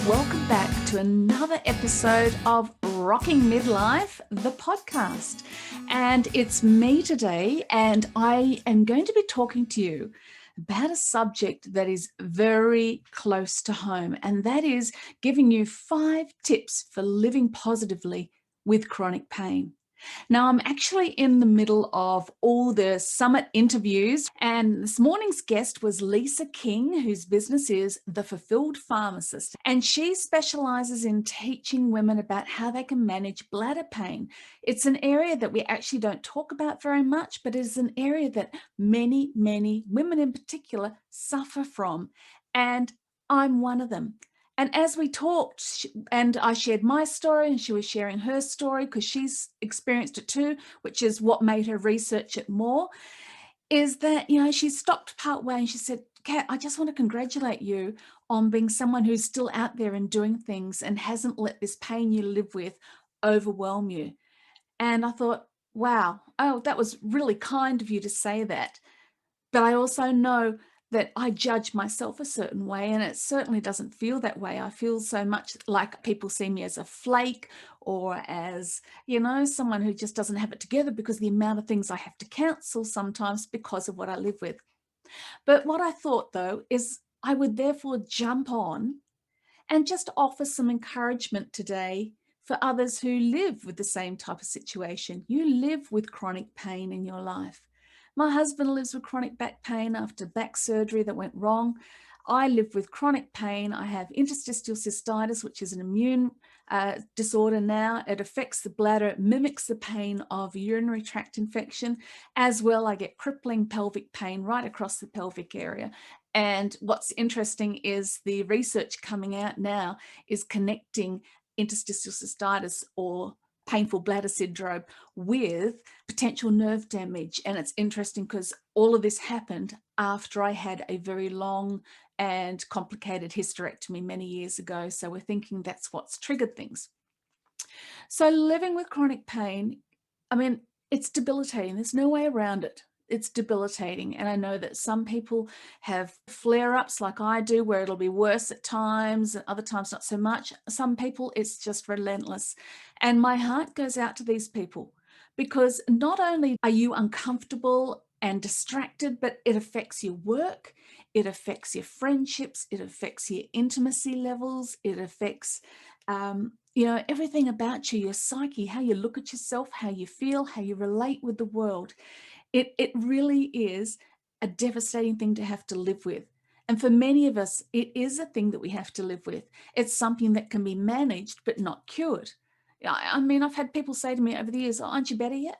Welcome back to another episode of Rocking Midlife, the podcast. And it's me today, and I am going to be talking to you about a subject that is very close to home, and that is giving you 5 tips for living positively with chronic pain. Now, I'm actually in the middle of all the summit interviews, and this morning's guest was Lisa King, whose business is The Fulfilled Pharmacist, and she specializes in teaching women about how they can manage bladder pain. It's an area that we actually don't talk about very much, but it is an area that many women in particular suffer from, and I'm one of them. And as we talked, and I shared my story and she was sharing her story because she's experienced it too, which is what made her research it more, is that, she stopped partway and she said, Kat, I just want to congratulate you on being someone who's still out there and doing things and hasn't let this pain you live with overwhelm you. And I thought, wow, that was really kind of you to say that. But I also know that I judge myself a certain way, and it certainly doesn't feel that way. I feel so much like people see me as a flake or as, someone who just doesn't have it together because the amount of things I have to cancel sometimes because of what I live with. But what I thought, though, is I would therefore jump on and just offer some encouragement today for others who live with the same type of situation. You live with chronic pain in your life. My husband lives with chronic back pain after back surgery that went wrong. I live with chronic pain. I have interstitial cystitis, which is an immune disorder now. It affects the bladder. It mimics the pain of urinary tract infection. As well, I get crippling pelvic pain right across the pelvic area. And what's interesting is the research coming out now is connecting interstitial cystitis or painful bladder syndrome with potential nerve damage. And it's interesting because all of this happened after I had a very long and complicated hysterectomy many years ago. So we're thinking that's what's triggered things. So living with chronic pain, it's debilitating. There's no way around it. It's debilitating. And I know that some people have flare-ups like I do, where it'll be worse at times and other times not so much. Some people, it's just relentless. And my heart goes out to these people because not only are you uncomfortable and distracted, but it affects your work, it affects your friendships, it affects your intimacy levels, it affects everything about you, your psyche, how you look at yourself, how you feel, how you relate with the world. It really is a devastating thing to have to live with. And for many of us, it is a thing that we have to live with. It's something that can be managed, but not cured. I've had people say to me over the years, aren't you better yet?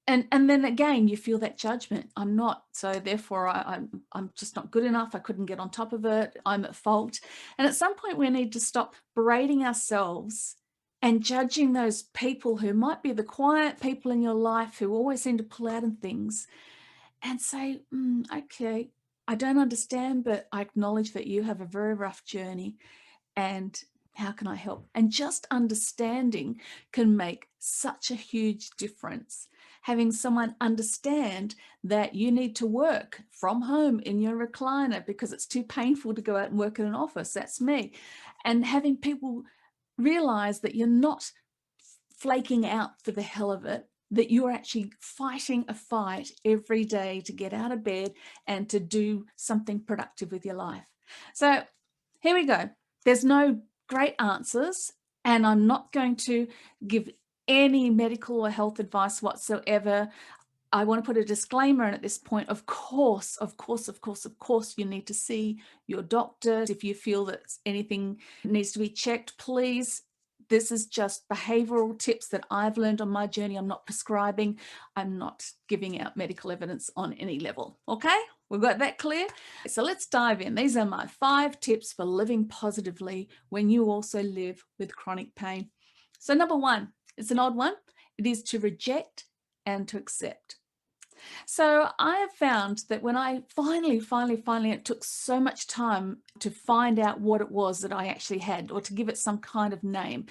And then again, you feel that judgment. I'm not, so therefore I'm just not good enough. I couldn't get on top of it. I'm at fault. And at some point, we need to stop berating ourselves and judging those people who might be the quiet people in your life who always seem to pull out in things and say, okay, I don't understand, but I acknowledge that you have a very rough journey and how can I help? And just understanding can make such a huge difference. Having someone understand that you need to work from home in your recliner because it's too painful to go out and work in an office. That's me. And having people realize that you're not flaking out for the hell of it, that you're actually fighting a fight every day to get out of bed and to do something productive with your life. So here we go. There's no great answers, and I'm not going to give any medical or health advice whatsoever. I want to put a disclaimer in at this point. Of course, you need to see your doctor. If you feel that anything needs to be checked, please. This is just behavioral tips that I've learned on my journey. I'm not prescribing. I'm not giving out medical evidence on any level. Okay? We've got that clear? So let's dive in. These are my 5 tips for living positively when you also live with chronic pain. So number 1, it's an odd one. It is to reject and to accept. So I have found that when I finally, it took so much time to find out what it was that I actually had, or to give it some kind of name.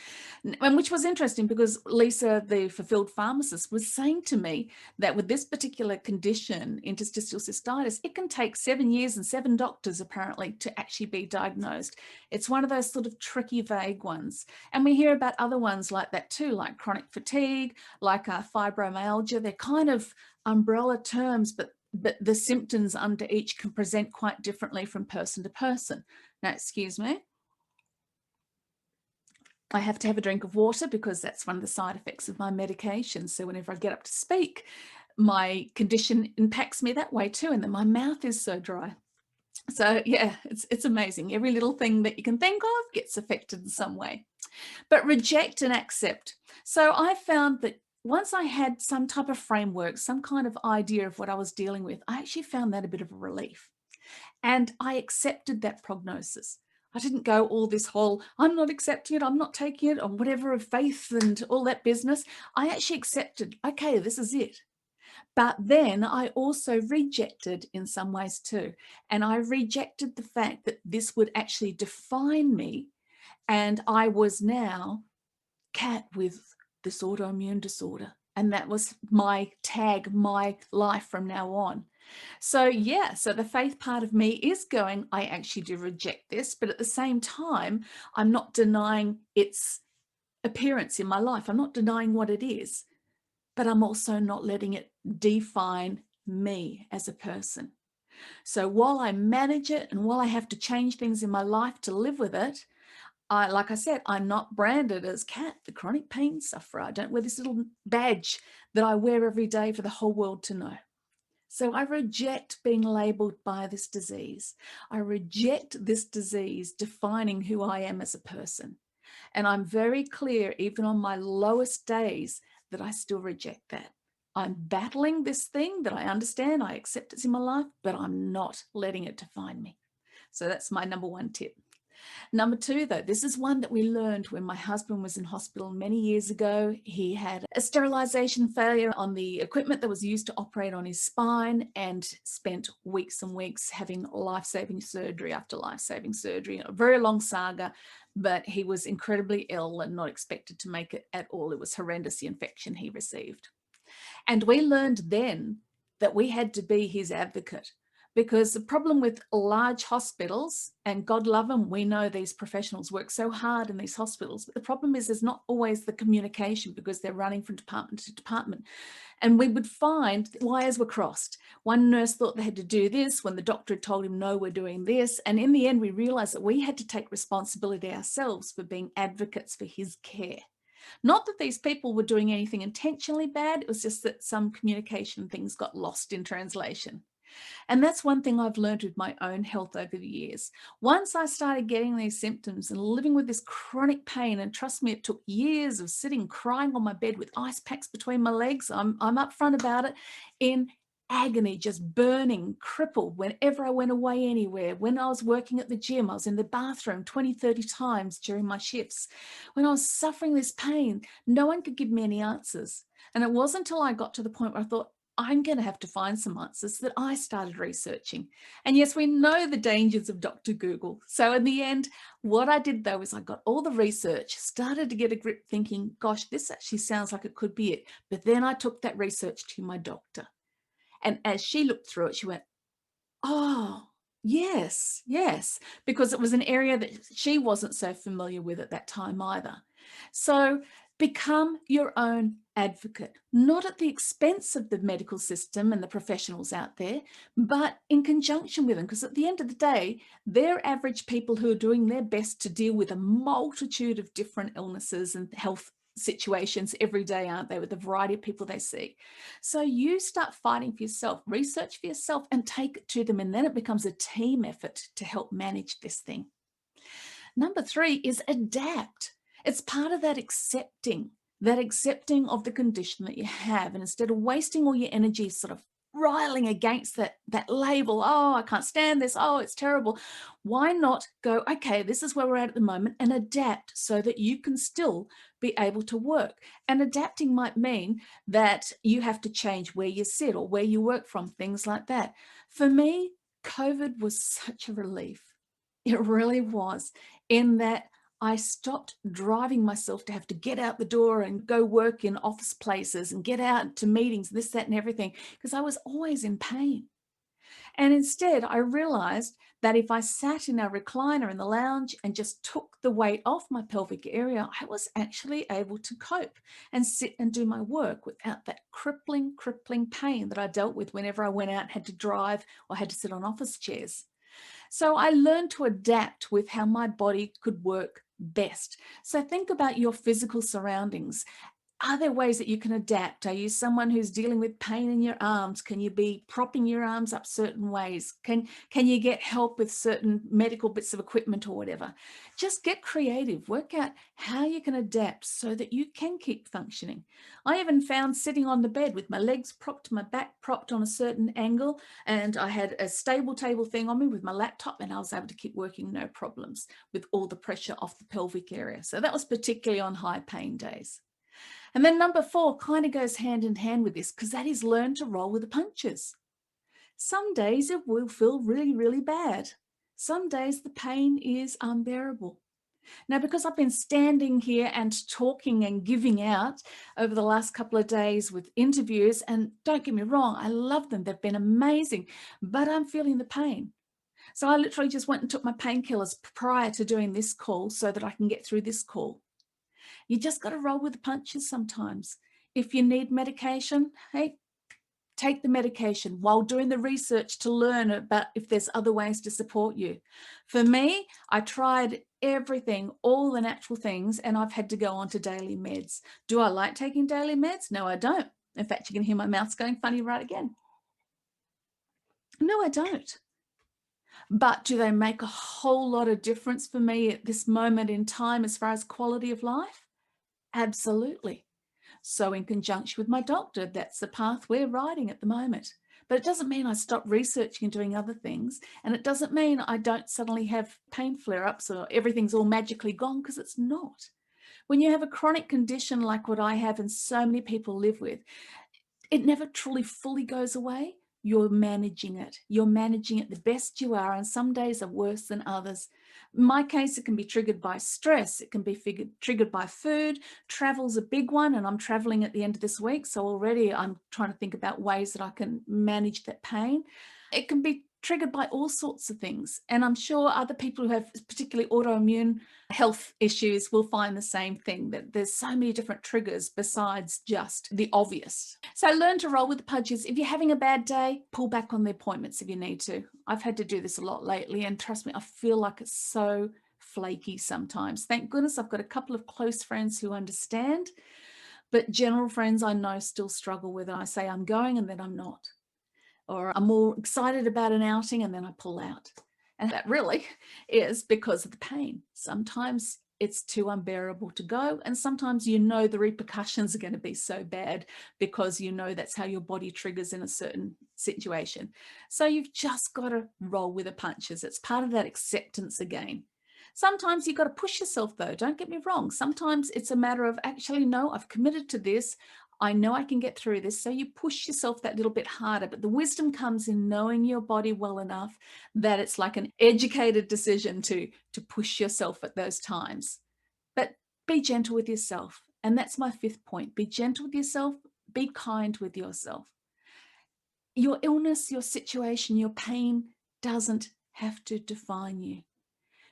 And which was interesting because Lisa, the fulfilled pharmacist, was saying to me that with this particular condition, interstitial cystitis, it can take 7 years and 7 doctors apparently to actually be diagnosed. It's one of those sort of tricky, vague ones. And we hear about other ones like that too, like chronic fatigue, like fibromyalgia. They're kind of umbrella terms, but the symptoms under each can present quite differently from person to person. Now, excuse me, I have to have a drink of water because that's one of the side effects of my medication. So whenever I get up to speak, my condition impacts me that way too, and then my mouth is so dry. So yeah, it's amazing. Every little thing that you can think of gets affected in some way. But reject and accept. So I found that once I had some type of framework, some kind of idea of what I was dealing with, I actually found that a bit of a relief. And I accepted that prognosis. I didn't go all this whole, I'm not accepting it, I'm not taking it, or whatever of faith and all that business. I actually accepted, okay, this is it. But then I also rejected in some ways too. And I rejected the fact that this would actually define me. And I was now Cat with this autoimmune disorder. And that was my tag, my life from now on. So yeah, so the faith part of me is going, I actually do reject this, but at the same time, I'm not denying its appearance in my life. I'm not denying what it is, but I'm also not letting it define me as a person. So while I manage it and while I have to change things in my life to live with it, like I said, I'm not branded as Cat, the chronic pain sufferer. I don't wear this little badge that I wear every day for the whole world to know. So I reject being labeled by this disease. I reject this disease defining who I am as a person. And I'm very clear, even on my lowest days, that I still reject that. I'm battling this thing that I understand, I accept it's in my life, but I'm not letting it define me. So that's my number one tip. Number two, though, this is one that we learned when my husband was in hospital many years ago. He had a sterilization failure on the equipment that was used to operate on his spine and spent weeks and weeks having life-saving surgery after life-saving surgery. A very long saga, but he was incredibly ill and not expected to make it at all. It was horrendous, the infection he received. And we learned then that we had to be his advocate. Because the problem with large hospitals, and God love them, we know these professionals work so hard in these hospitals, but the problem is there's not always the communication because they're running from department to department. And we would find wires were crossed. One nurse thought they had to do this when the doctor had told him, no, we're doing this. And in the end, we realized that we had to take responsibility ourselves for being advocates for his care. Not that these people were doing anything intentionally bad, it was just that some communication things got lost in translation. And that's one thing I've learned with my own health over the years. Once I started getting these symptoms and living with this chronic pain, and trust me, it took years of sitting crying on my bed with ice packs between my legs. I'm upfront about it, in agony, just burning, crippled whenever I went away anywhere. When I was working at the gym, I was in the bathroom 20, 30 times during my shifts. When I was suffering this pain, no one could give me any answers. And it wasn't until I got to the point where I thought, I'm going to have to find some answers, that I started researching. And yes, we know the dangers of Dr. Google. So in the end, what I did though is I got all the research, started to get a grip thinking, gosh, this actually sounds like it could be it. But then I took that research to my doctor. And as she looked through it, she went, oh, yes, because it was an area that she wasn't so familiar with at that time either. So become your own advocate, not at the expense of the medical system and the professionals out there, but in conjunction with them. Because at the end of the day, they're average people who are doing their best to deal with a multitude of different illnesses and health situations every day, aren't they, with the variety of people they see. So you start fighting for yourself, research for yourself, and take it to them, and then it becomes a team effort to help manage this thing. Number three is adapt. It's part of that accepting of the condition that you have. And instead of wasting all your energy sort of riling against that label. Oh, I can't stand this. Oh, it's terrible. Why not go, okay, this is where we're at the moment, and adapt so that you can still be able to work. And adapting might mean that you have to change where you sit or where you work from, things like that. For me, COVID was such a relief. It really was, in that I stopped driving myself to have to get out the door and go work in office places and get out to meetings, this, that, and everything, because I was always in pain. And instead, I realized that if I sat in a recliner in the lounge and just took the weight off my pelvic area, I was actually able to cope and sit and do my work without that crippling pain that I dealt with whenever I went out and had to drive or had to sit on office chairs. So I learned to adapt with how my body could work best. So think about your physical surroundings. Are there ways that you can adapt? Are you someone who's dealing with pain in your arms? Can you be propping your arms up certain ways? Can you get help with certain medical bits of equipment or whatever? Just get creative. Work out how you can adapt so that you can keep functioning. I even found sitting on the bed with my legs propped, my back propped on a certain angle, and I had a stable table thing on me with my laptop, and I was able to keep working no problems with all the pressure off the pelvic area. So that was particularly on high pain days. And then number 4 kind of goes hand in hand with this, because that is learn to roll with the punches. Some days it will feel really, really bad. Some days the pain is unbearable. Now, because I've been standing here and talking and giving out over the last couple of days with interviews, and don't get me wrong, I love them. They've been amazing, but I'm feeling the pain. So I literally just went and took my painkillers prior to doing this call so that I can get through this call. You just got to roll with the punches sometimes. If you need medication, hey, take the medication while doing the research to learn about if there's other ways to support you. For me, I tried everything, all the natural things, and I've had to go on to daily meds. Do I like taking daily meds? No, I don't. In fact, you can hear my mouth going funny right again. No, I don't. But do they make a whole lot of difference for me at this moment in time as far as quality of life? Absolutely. So in conjunction with my doctor, that's the path we're riding at the moment. But it doesn't mean I stop researching and doing other things. And it doesn't mean I don't suddenly have pain flare-ups or everything's all magically gone, because it's not. When you have a chronic condition like what I have and so many people live with, it never truly fully goes away. You're managing it. You're managing it the best you are. And some days are worse than others. In my case, it can be triggered by stress. It can be triggered by food. Travel's a big one. And I'm traveling at the end of this week. So already I'm trying to think about ways that I can manage that pain. It can be triggered by all sorts of things. And I'm sure other people who have particularly autoimmune health issues will find the same thing, that there's so many different triggers besides just the obvious. So learn to roll with the punches. If you're having a bad day, pull back on the appointments if you need to. I've had to do this a lot lately, and trust me, I feel like it's so flaky sometimes. Thank goodness I've got a couple of close friends who understand, but general friends I know still struggle with it. I say I'm going and then I'm not. Or I'm more excited about an outing and then I pull out. And that really is because of the pain. Sometimes it's too unbearable to go. And sometimes you know the repercussions are going to be so bad because you know that's how your body triggers in a certain situation. So you've just got to roll with the punches. It's part of that acceptance again. Sometimes you've got to push yourself, though. Don't get me wrong. Sometimes it's a matter of actually, no, I've committed to this. I know I can get through this. So you push yourself that little bit harder. But the wisdom comes in knowing your body well enough that it's like an educated decision to push yourself at those times. But be gentle with yourself. And that's my 5th point. Be gentle with yourself. Be kind with yourself. Your illness, your situation, your pain doesn't have to define you.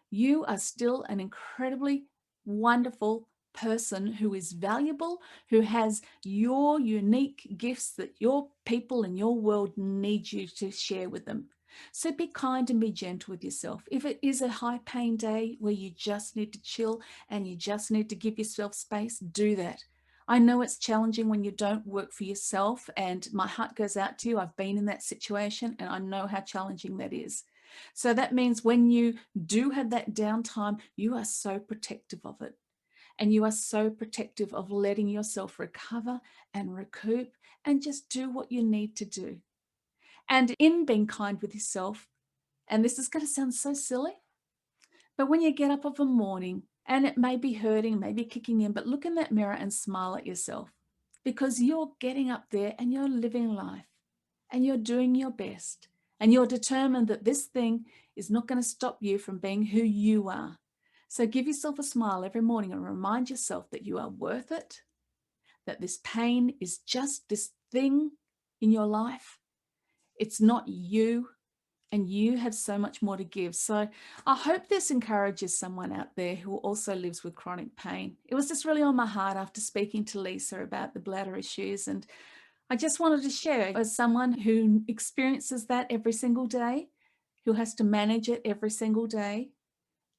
You are still an incredibly wonderful person who is valuable, who has your unique gifts that your people in your world need you to share with them. So be kind and be gentle with yourself. If it is a high pain day where you just need to chill and you just need to give yourself space, do that. I know it's challenging when you don't work for yourself, and my heart goes out to you. I've been in that situation and I know how challenging that is. So that means when you do have that downtime, you are so protective of it. And you are so protective of letting yourself recover and recoup and just do what you need to do. And in being kind with yourself, and this is going to sound so silly, but when you get up of a morning and it may be hurting, maybe kicking in, but look in that mirror and smile at yourself, because you're getting up there and you're living life and you're doing your best and you're determined that this thing is not going to stop you from being who you are. So give yourself a smile every morning and remind yourself that you are worth it, that this pain is just this thing in your life. It's not you, and you have so much more to give. So I hope this encourages someone out there who also lives with chronic pain. It was just really on my heart after speaking to Lisa about the bladder issues, and I just wanted to share as someone who experiences that every single day, who has to manage it every single day,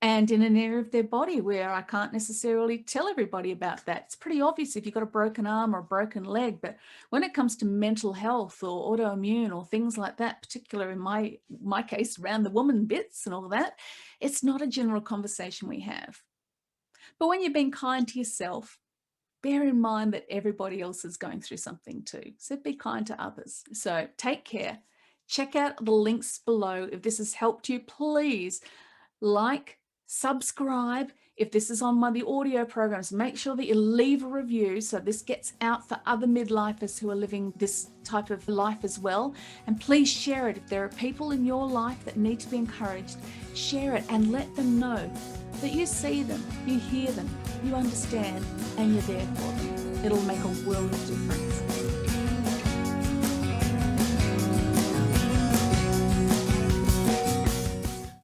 and in an area of their body where I can't necessarily tell everybody about that. It's pretty obvious if you've got a broken arm or a broken leg, but when it comes to mental health or autoimmune or things like that, particular in my case around the woman bits and all that, it's not a general conversation we have. But when you're being kind to yourself, bear in mind that everybody else is going through something too. So be kind to others. So take care. Check out the links below. If this has helped you, please like, subscribe. If this is on one of the audio programs, make sure that you leave a review so this gets out for other midlifers who are living this type of life as well. And please share it. If there are people in your life that need to be encouraged, share it and let them know that you see them, you hear them, you understand, and you're there for them. It'll make a world of difference.